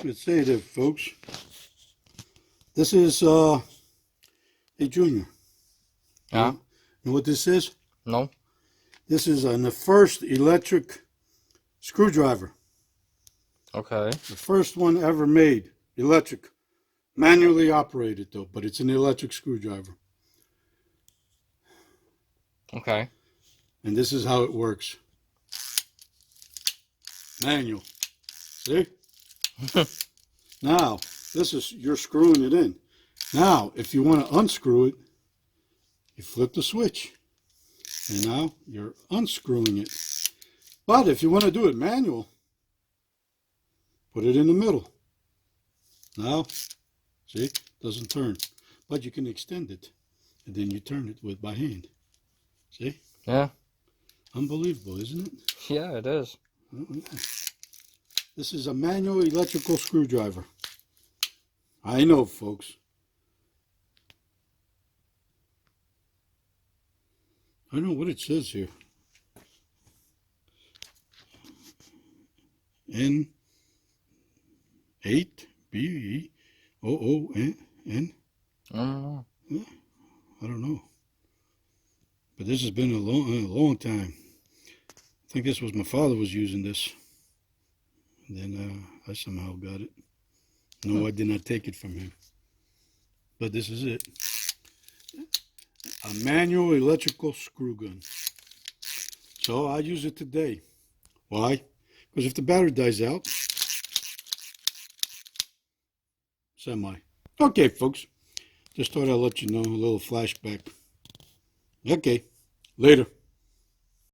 Let's say there, folks. This is a Junior. Yeah. Know what this is? No. This is the first electric screwdriver. Okay. The first one ever made. Electric. Manually operated though, but it's an electric screwdriver. Okay. And this is how it works. Manual. See? Now, you're screwing it in. Now, if you want to unscrew it, you flip the switch. And now you're unscrewing it. But if you want to do it manual, put it in the middle. Now, see, it doesn't turn. But you can extend it. And then you turn it by hand. See? Yeah. Unbelievable, isn't it? Yeah, it is. This is a manual electrical screwdriver. I know, folks. I don't know what it says here. N8 BEOON. I don't know. I don't know. But this has been a long time. I think this was my father was using this. And then I somehow got it. No, I did not take it from him. But this is it. A manual electrical screw gun. So I use it today. Why? Because if the battery dies out, semi. Okay, folks. Just thought I'd let you know a little flashback. Okay. Later.